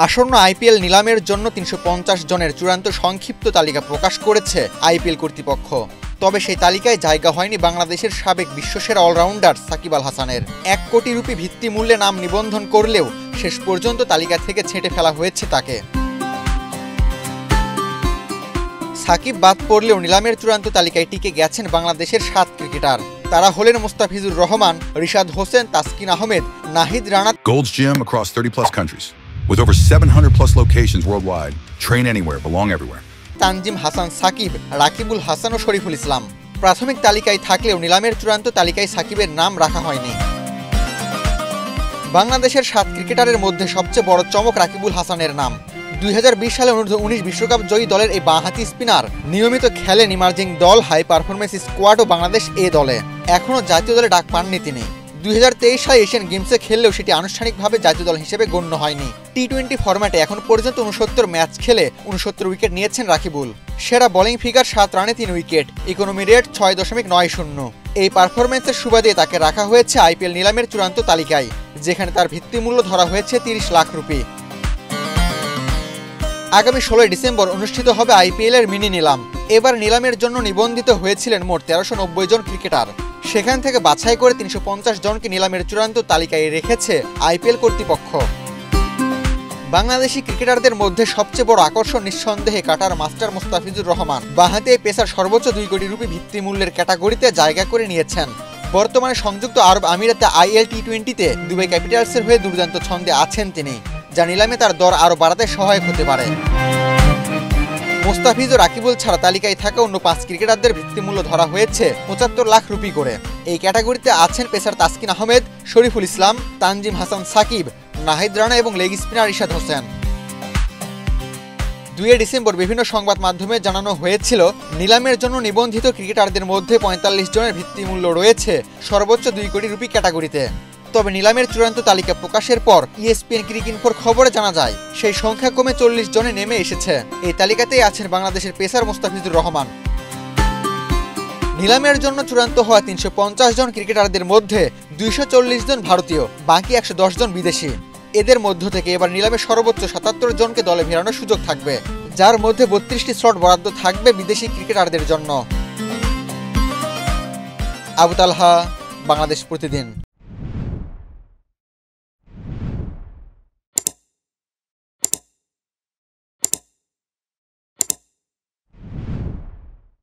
আসন্ন আইপিএল নিলামের জন্য ৩৫০ জনের চূড়ান্ত সংক্ষিপ্ত তালিকা প্রকাশ করেছে আইপিএল কর্তৃপক্ষ। তবে সেই তালিকায় জায়গা হয়নি বাংলাদেশের সাবেক বিশ্বসেরা অলরাউন্ডার সাকিব আল হাসানের। ১ কোটি রুপি ভিত্তিমূল্যে নাম নিবন্ধন করলেও শেষ পর্যন্ত তালিকা থেকে ছেঁটে ফেলা হয়েছে তাকে। সাকিব বাদ পড়লেও নিলামের চূড়ান্ত তালিকায় টিকে গেছেন বাংলাদেশের ৭ ক্রিকেটার। তারা হলেন Mustafizur Rahman, Rishad Hossain, Taskin Ahmed, Nahid Rana. Gold's Gym across 30+ countries. With over 700+ locations worldwide, train anywhere, belong everywhere. Tanzim Hasan Shakib, Rakibul Hasan ও শরীফুল ইসলাম প্রাথমিক তালিকায় থাকলেও নিলামের চূড়ান্ত তালিকায় সাকিবের নাম রাখা হয়নি। বাংলাদেশের ৭ ক্রিকেটারের মধ্যে সবচেয়ে বড় চমক রাকিবুল হাসানের নাম। ২০২০ সালে অনূর্ধ্ব-১৯ বিশ্বকাপ জয়ী দলের এই বাঁহাতি স্পিনার নিয়মিত খেলেন ইমার্জিং দল, হাই পারফরমেন্স স্কোয়াড ও বাংলাদেশ এ দলে। এখনও জাতীয় দলে ডাক পাননি তিনি। ২০২৩ সালে এশিয়ান গেমসে খেললেও সেটি আনুষ্ঠানিকভাবে জাতীয় দল হিসেবে গণ্য হয়নি। টি-20 ফরম্যাটে এখন পর্যন্ত ৬৯ ম্যাচ খেলে ৬৯ উইকেট নিয়েছেন রাকিবুল। সেরা বোলিং ফিগার ৭ রানে ৩ উইকেট, ইকোনমি রেট ৬.৯০। এই পারফরমেন্সের সুবাদে তাকে রাখা হয়েছে আইপিএল নিলামের চূড়ান্ত তালিকায়, যেখানে তার ভিত্তিমূল্য ধরা হয়েছে ৩০ লাখ রুপি। আগামী ১৬ ডিসেম্বর অনুষ্ঠিত হবে আইপিএল এর মিনি নিলাম। এবার নিলামের জন্য নিবন্ধিত হয়েছিলেন মোট ১৩৯০ জন ক্রিকেটার। সেখান থেকে বাছাই করে ৩৫০ জনকে নিলামের চূড়ান্ত তালিকায় রেখেছে আইপিএল কর্তৃপক্ষ। বাংলাদেশি ক্রিকেটারদের মধ্যে সবচেয়ে বড় আকর্ষণ নিঃসন্দেহে কাটার মাস্টার মুস্তাফিজুর রহমান। বাঁহাতি পেসার সর্বোচ্চ ২ কোটি রুপি ভিত্তিমূল্যের ক্যাটাগরিতে জায়গা করে নিয়েছেন। বর্তমানে সংযুক্ত আরব আমিরাতে আইএল টি-20তে দুবাই ক্যাপিটালসের হয়ে দুর্দান্ত ছন্দে আছেন তিনি, যা নিলামে তার দর আরও বাড়াতে সহায়ক হতে পারে। মুস্তাফিজ ও রাকিবুল ছাড়া তালিকায় থাকা অন্য ৫ ক্রিকেটারদের ভিত্তিমূল্য ধরা হয়েছে ৭৫ লাখ রুপি করে। এই ক্যাটাগরিতে আছেন পেসার তাসকিন আহমেদ, শরীফুল ইসলাম, তানজিম হাসান সাকিব, নাহিদ রানা এবং leg spinner Rishad Hossain. ২ December বিভিন্ন সংবাদ মাধ্যমে জানানো হয়েছিল, নিলামের জন্য নিবন্ধিত ক্রিকেটারদের মধ্যে ৪৫ জনের ভিত্তিমূল্য রয়েছে সর্বোচ্চ ২ কোটি রুপি ক্যাটাগরিতে। তবে নিলামের চূড়ান্ত তালিকা প্রকাশের পর ইএসপিএন ক্রিকইনফোর খবরে জানা যায় সেই সংখ্যা কমে ৪০ জনে নেমে এসেছে। এই তালিকাতেই আছেন বাংলাদেশের পেসার মুস্তাফিজুর রহমান। নিলামের জন্য চূড়ান্ত হওয়া ৩৫০ জন ক্রিকেটারদের মধ্যে ২৪০ জন ভারতীয়, বাকি ১১০ জন বিদেশি। এদের মধ্য থেকে এবার নিলামে সর্বোচ্চ ৭৭ জনকে দলে ফেরানোর সুযোগ থাকবে, যার মধ্যে ৩২টি স্লট বরাদ্দ থাকবে বিদেশি ক্রিকেটারদের জন্য। আবু তালহা, বাংলাদেশ প্রতিদিন।